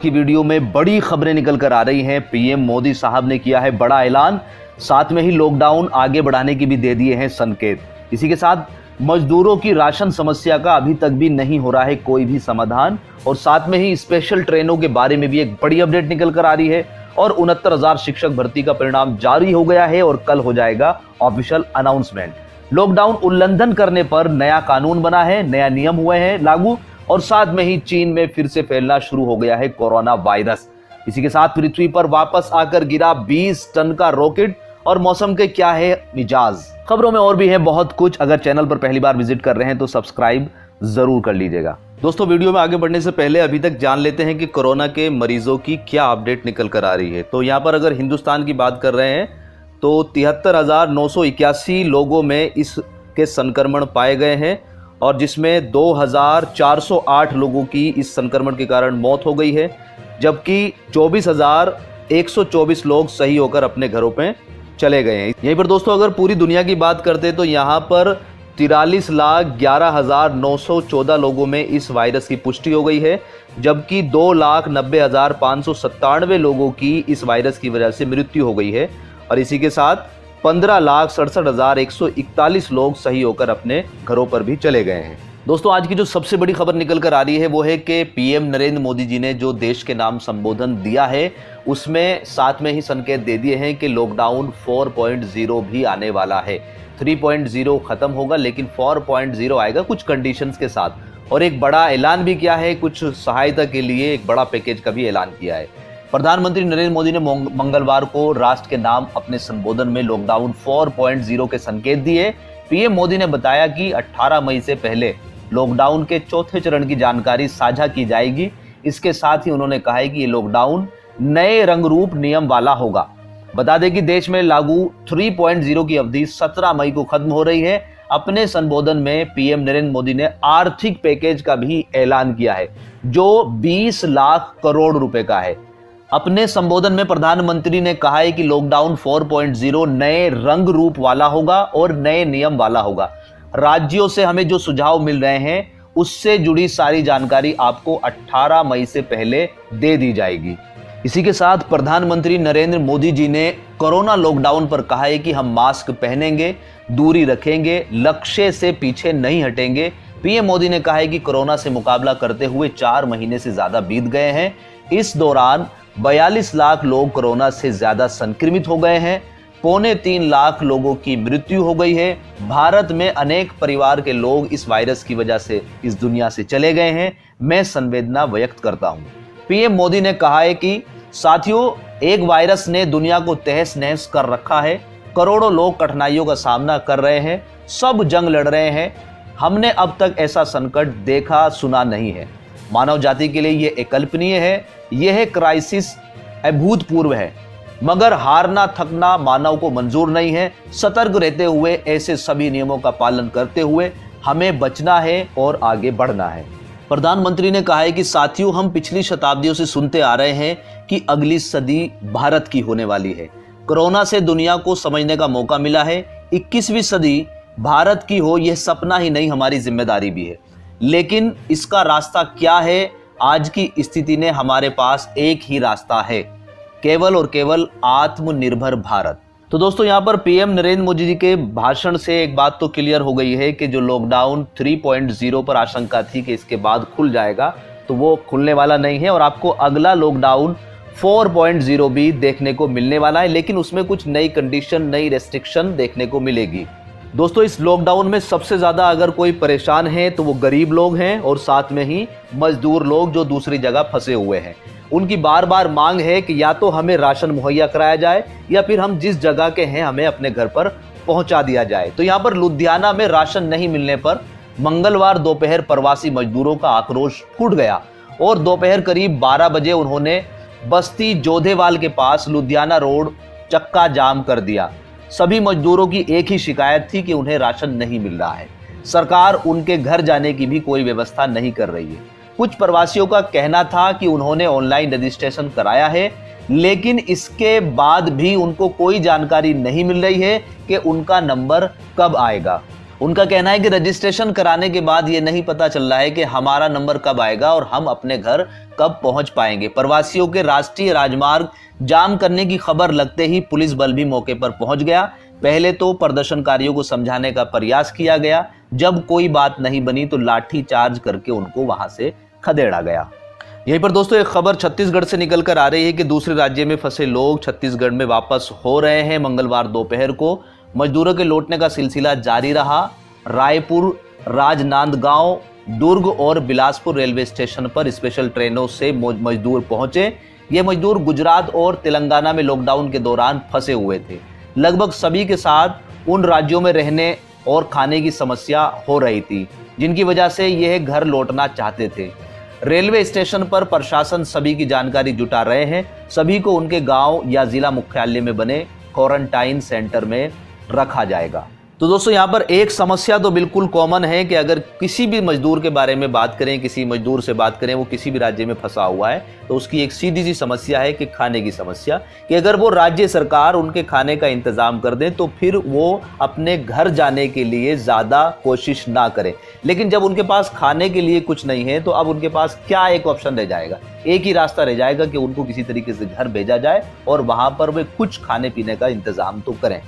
की वीडियो में बड़ी खबरें निकल कर आ रही हैं। पीएम मोदी साहब ने किया है बड़ा ऐलान, साथ में ही लॉकडाउन आगे बढ़ाने की भी दे दिए हैं संकेत। इसी के साथ मजदूरों की राशन समस्या का अभी तक भी नहीं हो रहा है कोई भी समाधान, और साथ में ही स्पेशल ट्रेनों के बारे में भी एक बड़ी अपडेट निकल कर आ रही है। और 69,000 शिक्षक भर्ती का परिणाम जारी हो गया है और कल हो जाएगा ऑफिशियल अनाउंसमेंट। लॉकडाउन उल्लंघन करने पर नया कानून बना है, नया नियम हुए हैं लागू, और साथ में ही चीन में फिर से फैलना शुरू हो गया है कोरोना वायरस। इसी के साथ पृथ्वी पर वापस आकर गिरा 20 टन का रॉकेट, और मौसम के क्या है मिजाज। खबरों में और भी है बहुत कुछ। अगर चैनल पर पहली बार विजिट कर रहे हैं तो सब्सक्राइब जरूर कर लीजिएगा। दोस्तों, वीडियो में आगे बढ़ने से पहले अभी तक जान लेते हैं कि कोरोना के मरीजों की क्या अपडेट निकल कर आ रही है। तो यहाँ पर अगर हिंदुस्तान की बात कर रहे हैं तो 73,981 लोगों में इसके संक्रमण पाए गए हैं, और जिसमें 2,408 लोगों की इस संक्रमण के कारण मौत हो गई है, जबकि 24,124 लोग सही होकर अपने घरों पे चले गए हैं। यहीं पर दोस्तों अगर पूरी दुनिया की बात करते हैं तो यहाँ पर 43,11,914 लोगों में इस वायरस की पुष्टि हो गई है, जबकि 2,90,597 लोगों की इस वायरस की वजह से मृत्यु हो गई है, और इसी के साथ 15,67,141 लोग सही होकर अपने घरों पर भी चले गए हैं। दोस्तों, आज की जो सबसे बड़ी खबर निकल कर आ रही है वो है कि पीएम नरेंद्र मोदी जी ने जो देश के नाम संबोधन दिया है उसमें साथ में ही संकेत दे दिए हैं कि लॉकडाउन 4.0 भी आने वाला है। 3.0 खत्म होगा लेकिन 4.0 आएगा कुछ कंडीशंस के साथ, और एक बड़ा ऐलान भी किया है, कुछ सहायता के लिए एक बड़ा पैकेज का भी ऐलान किया है। प्रधानमंत्री नरेंद्र मोदी ने मंगलवार को राष्ट्र के नाम अपने संबोधन में लॉकडाउन 4.0 के संकेत दिए। पीएम मोदी ने बताया कि 18 मई से पहले लॉकडाउन के चौथे चरण की जानकारी साझा की जाएगी। इसके साथ ही उन्होंने कहा है कि ये लॉकडाउन नए रंग रूप नियम वाला होगा। बता दें कि देश में लागू 3.0 की अवधि 17 मई को खत्म हो रही है। अपने संबोधन में पीएम नरेंद्र मोदी ने आर्थिक पैकेज का भी ऐलान किया है जो 20 लाख करोड़ रुपए का है। अपने संबोधन में प्रधानमंत्री ने कहा है कि लॉकडाउन 4.0 नए रंग रूप वाला होगा और नए नियम वाला होगा। राज्यों से हमें जो सुझाव मिल रहे हैं उससे जुड़ी सारी जानकारी आपको 18 मई से पहले दे दी जाएगी। इसी के साथ प्रधानमंत्री नरेंद्र मोदी जी ने कोरोना लॉकडाउन पर कहा है कि हम मास्क पहनेंगे, दूरी रखेंगे, लक्ष्य से पीछे नहीं हटेंगे। पीएम मोदी ने कहा है कि कोरोना से मुकाबला करते हुए 4 महीने से ज्यादा बीत गए हैं। इस दौरान 42 लाख लोग कोरोना से ज्यादा संक्रमित हो गए हैं, 3.25 लाख लोगों की मृत्यु हो गई है। भारत में अनेक परिवार के लोग इस वायरस की वजह से इस दुनिया से चले गए हैं। मैं संवेदना व्यक्त करता हूं। पीएम मोदी ने कहा है कि साथियों, एक वायरस ने दुनिया को तहस नहस कर रखा है। करोड़ों लोग कठिनाइयों का सामना कर रहे हैं, सब जंग लड़ रहे हैं। हमने अब तक ऐसा संकट देखा सुना नहीं है। मानव जाति के लिए यह अकल्पनीय है। यह क्राइसिस अभूतपूर्व है, मगर हारना थकना मानव को मंजूर नहीं है। सतर्क रहते हुए ऐसे सभी नियमों का पालन करते हुए हमें बचना है और आगे बढ़ना है। प्रधानमंत्री ने कहा है कि साथियों, हम पिछली शताब्दियों से सुनते आ रहे हैं कि अगली सदी भारत की होने वाली है। कोरोना से दुनिया को समझने का मौका मिला है। 21वीं सदी भारत की हो, यह सपना ही नहीं, हमारी जिम्मेदारी भी है। लेकिन इसका रास्ता क्या है? आज की स्थिति ने हमारे पास एक ही रास्ता है, केवल और केवल आत्मनिर्भर भारत। तो दोस्तों, यहाँ पर पीएम नरेंद्र मोदी जी के भाषण से एक बात तो क्लियर हो गई है कि जो लॉकडाउन 3.0 पर आशंका थी कि इसके बाद खुल जाएगा, तो वो खुलने वाला नहीं है, और आपको अगला लॉकडाउन 4.0 भी देखने को मिलने वाला है, लेकिन उसमें कुछ नई कंडीशन, नई रेस्ट्रिक्शन देखने को मिलेगी। दोस्तों, इस लॉकडाउन में सबसे ज्यादा अगर कोई परेशान है तो वो गरीब लोग हैं, और साथ में ही मजदूर लोग जो दूसरी जगह फंसे हुए हैं। उनकी बार बार मांग है कि या तो हमें राशन मुहैया कराया जाए या फिर हम जिस जगह के हैं हमें अपने घर पर पहुंचा दिया जाए। तो यहाँ पर लुधियाना में राशन नहीं मिलने पर मंगलवार दोपहर प्रवासी मजदूरों का आक्रोश फूट गया, और दोपहर करीब 12 बजे उन्होंने बस्ती जोधेवाल के पास लुधियाना रोड चक्का जाम कर दिया। सभी मजदूरों की एक ही शिकायत थी कि उन्हें राशन नहीं मिल रहा है। सरकार उनके घर जाने की भी कोई व्यवस्था नहीं कर रही है। कुछ प्रवासियों का कहना था कि उन्होंने ऑनलाइन रजिस्ट्रेशन कराया है, लेकिन इसके बाद भी उनको कोई जानकारी नहीं मिल रही है कि उनका नंबर कब आएगा। उनका कहना है कि रजिस्ट्रेशन कराने के बाद ये नहीं पता चल रहा है कि हमारा नंबर कब आएगा और हम अपने घर कब पहुंच पाएंगे। प्रवासियों के राष्ट्रीय राजमार्ग जाम करने की खबर लगते ही पुलिस बल भी मौके पर पहुंच गया। पहले तो प्रदर्शनकारियों को समझाने का प्रयास किया गया, जब कोई बात नहीं बनी तो लाठी चार्ज करके उनको वहां से खदेड़ा गया। यहीं पर दोस्तों एक खबर छत्तीसगढ़ से निकल कर आ रही है कि दूसरे राज्य में फंसे लोग छत्तीसगढ़ में वापस हो रहे हैं। मंगलवार दोपहर को मजदूरों के लौटने का सिलसिला जारी रहा। रायपुर, राजनांदगांव, दुर्ग और बिलासपुर रेलवे स्टेशन पर स्पेशल ट्रेनों से मजदूर पहुंचे। ये मजदूर गुजरात और तेलंगाना में लॉकडाउन के दौरान फंसे हुए थे। लगभग सभी के साथ उन राज्यों में रहने और खाने की समस्या हो रही थी, जिनकी वजह से यह घर लौटना चाहते थे। रेलवे स्टेशन पर प्रशासन सभी की जानकारी जुटा रहे हैं। सभी को उनके गांव या जिला मुख्यालय में बने क्वारंटाइन सेंटर में रखा जाएगा। तो दोस्तों यहाँ पर एक समस्या तो बिल्कुल कॉमन है कि अगर किसी भी मजदूर के बारे में बात करें, किसी मजदूर से बात करें, वो किसी भी राज्य में फंसा हुआ है, तो उसकी एक सीधी सी समस्या है कि खाने की समस्या, कि अगर वो राज्य सरकार उनके खाने का इंतजाम कर दे तो फिर वो अपने घर जाने के लिए ज़्यादा कोशिश ना करें। लेकिन जब उनके पास खाने के लिए कुछ नहीं है तो अब उनके पास क्या एक ऑप्शन रह जाएगा? एक ही रास्ता रह जाएगा कि उनको किसी तरीके से घर भेजा जाए और वहाँ पर वे कुछ खाने पीने का इंतजाम तो करें।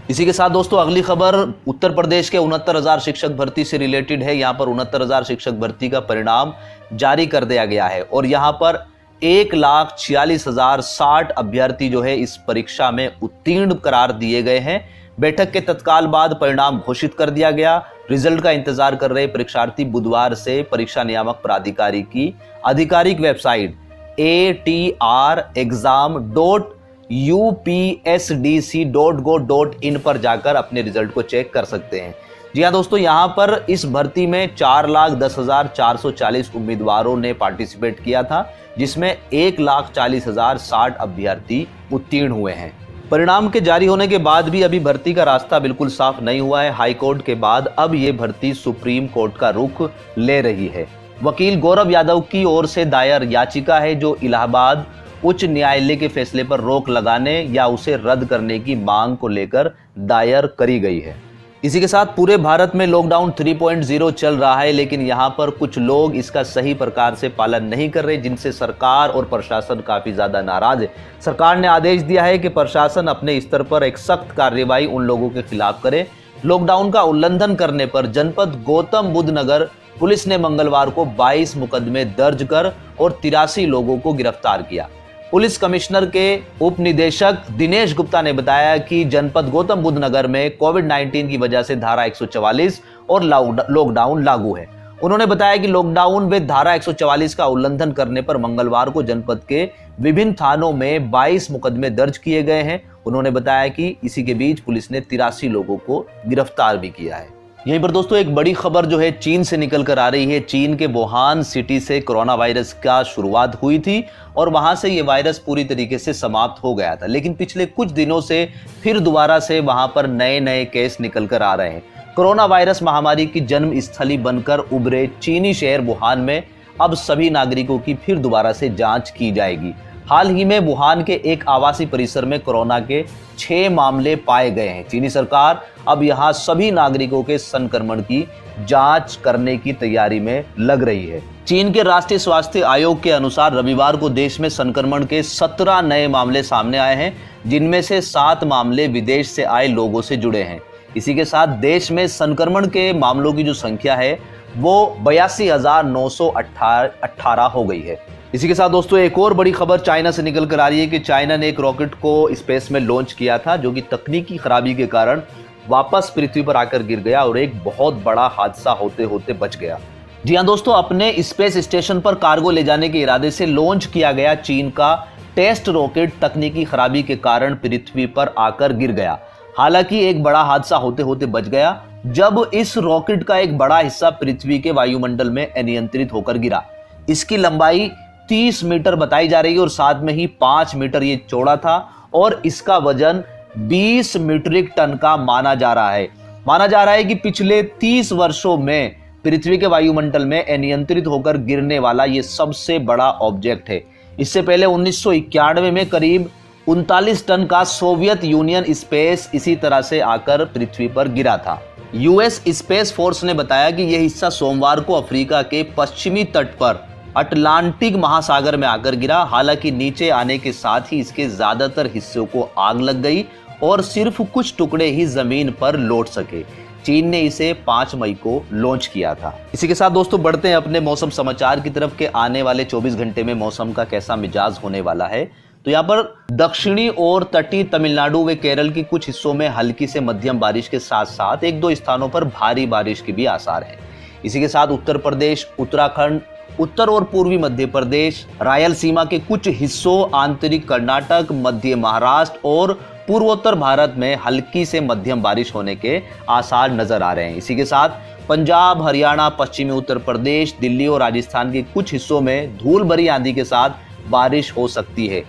इसी के साथ दोस्तों अगली खबर उत्तर प्रदेश के 69,000 शिक्षक भर्ती से रिलेटेड है। यहाँ पर 69,000 शिक्षक भर्ती का परिणाम जारी कर दिया गया है और यहाँ पर 1,46,060 अभ्यर्थी जो है इस परीक्षा में उत्तीर्ण करार दिए गए हैं। बैठक के तत्काल बाद परिणाम घोषित कर दिया गया। रिजल्ट का इंतजार कर रहे परीक्षार्थी बुधवार से परीक्षा नियामक प्राधिकारी की आधिकारिक वेबसाइट atr.exam.upsdc.go.in पर जाकर अपने रिजल्ट को चेक कर सकते हैं। जी हाँ दोस्तों, यहाँ पर इस भर्ती में 4,10,440 उम्मीदवारों ने पार्टिसिपेट किया था, जिसमें 1,40,060 अभ्यर्थी उत्तीर्ण हुए हैं। परिणाम के जारी होने के बाद भी अभी भर्ती का रास्ता बिल्कुल साफ नहीं हुआ है। हाईकोर्ट के बाद अब ये भर्ती सुप्रीम कोर्ट का रुख ले रही है। वकील गौरव यादव की ओर से दायर याचिका है जो इलाहाबाद उच्च न्यायालय के फैसले पर रोक लगाने या उसे रद्द करने की मांग को लेकर दायर करी गई है। इसी के साथ पूरे भारत में लॉकडाउन 3.0 चल रहा है, लेकिन यहाँ पर कुछ लोग इसका सही प्रकार से पालन नहीं कर रहे, जिनसे सरकार और प्रशासन काफी ज्यादा नाराज है। सरकार ने आदेश दिया है कि प्रशासन अपने स्तर पर एक सख्त कार्रवाई उन लोगों के खिलाफ करे। लॉकडाउन का उल्लंघन करने पर जनपद गौतम बुद्ध नगर पुलिस ने मंगलवार को 22 मुकदमे दर्ज कर और 83 लोगों को गिरफ्तार किया। पुलिस कमिश्नर के उप निदेशक दिनेश गुप्ता ने बताया कि जनपद गौतम बुद्ध नगर में कोविड-19 की वजह से धारा 144 और लॉकडाउन लागू है। उन्होंने बताया कि लॉकडाउन व धारा 144 का उल्लंघन करने पर मंगलवार को जनपद के विभिन्न थानों में 22 मुकदमे दर्ज किए गए हैं। उन्होंने बताया कि इसी के बीच पुलिस ने 83 लोगों को गिरफ्तार भी किया है। यहीं पर दोस्तों एक बड़ी खबर जो है चीन से निकल कर आ रही है। चीन के वुहान सिटी से कोरोना वायरस का शुरुआत हुई थी और वहां से ये वायरस पूरी तरीके से समाप्त हो गया था, लेकिन पिछले कुछ दिनों से फिर दोबारा से वहां पर नए नए केस निकल कर आ रहे हैं। कोरोना वायरस महामारी की जन्म स्थली बनकर उभरे चीनी शहर वुहान में अब सभी नागरिकों की फिर दोबारा से जांच की जाएगी। हाल ही में वुहान के एक आवासीय परिसर में कोरोना के 6 मामले पाए गए हैं। चीनी सरकार अब यहां सभी नागरिकों के संक्रमण की जांच करने की तैयारी में लग रही है। चीन के राष्ट्रीय स्वास्थ्य आयोग के अनुसार रविवार को देश में संक्रमण के 17 नए मामले सामने आए हैं, जिनमें से 7 मामले विदेश से आए लोगों से जुड़े हैं। इसी के साथ देश में संक्रमण के मामलों की जो संख्या है वो 82,918 हो गई है। इसी के साथ दोस्तों एक और बड़ी खबर चाइना से निकल कर आ रही है कि चाइना ने एक रॉकेट को स्पेस में लॉन्च किया था, जो कि तकनीकी खराबी के कारण वापस पृथ्वी पर आकर गिर गया और एक बहुत बड़ा हादसा होते होते बच गया। जी हाँ दोस्तों, अपने स्पेस स्टेशन पर कार्गो ले जाने के इरादे से लॉन्च किया गया चीन का टेस्ट रॉकेट तकनीकी खराबी के कारण पृथ्वी पर आकर गिर गया। हालांकि एक बड़ा हादसा होते होते बच गया जब इस रॉकेट का एक बड़ा हिस्सा पृथ्वी के वायुमंडल में अनियंत्रित होकर गिरा। इसकी लंबाई 30 मीटर बताई जा रही है और साथ में ही 5 मीटर ये चौड़ा था और इसका वजन 20 मीट्रिक टन का माना जा रहा है। माना जा रहा है कि पिछले 30 वर्षों में पृथ्वी के वायुमंडल में अनियंत्रित होकर गिरने वाला ये सबसे बड़ा ऑब्जेक्ट है। इससे पहले 1991 में करीब 39 टन का सोवियत यूनियन स्पेस इसी तरह से आकर पृथ्वी पर गिरा था। यूएस स्पेस फोर्स ने बताया कि यह हिस्सा सोमवार को अफ्रीका के पश्चिमी तट पर अटलांटिक महासागर में आकर गिरा। हालांकि नीचे आने के साथ ही इसके ज्यादातर हिस्सों को आग लग गई और सिर्फ कुछ टुकड़े ही जमीन पर लौट सके। चीन ने इसे 5 मई को लॉन्च किया था। इसी के साथ दोस्तों बढ़ते हैं अपने मौसम समाचार की तरफ के आने वाले 24 घंटे में मौसम का कैसा मिजाज होने वाला है। तो यहाँ पर दक्षिणी और तटीय तमिलनाडु व केरल के कुछ हिस्सों में हल्की से मध्यम बारिश के साथ साथ 1-2 स्थानों पर भारी बारिश के भी आसार हैं। इसी के साथ उत्तर प्रदेश, उत्तराखंड, उत्तर और पूर्वी मध्य प्रदेश, रायलसीमा के कुछ हिस्सों, आंतरिक कर्नाटक, मध्य महाराष्ट्र और पूर्वोत्तर भारत में हल्की से मध्यम बारिश होने के आसार नजर आ रहे हैं। इसी के साथ पंजाब, हरियाणा, पश्चिमी उत्तर प्रदेश, दिल्ली और राजस्थान के कुछ हिस्सों में धूल भरी आंधी के साथ बारिश हो सकती है।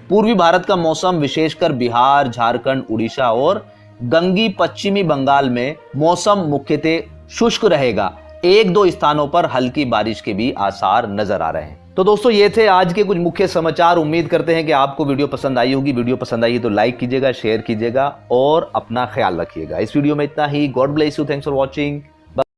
पूर्वी भारत का मौसम विशेषकर बिहार, झारखंड, उड़ीसा और गंगी पश्चिमी बंगाल में मौसम मुख्यतः शुष्क रहेगा। 1-2 स्थानों पर हल्की बारिश के भी आसार नजर आ रहे हैं। तो दोस्तों ये थे आज के कुछ मुख्य समाचार। उम्मीद करते हैं कि आपको वीडियो पसंद आई होगी। वीडियो पसंद आई तो लाइक कीजिएगा, शेयर कीजिएगा और अपना ख्याल रखिएगा। इस वीडियो में इतना ही। God bless you. Thanks for watching.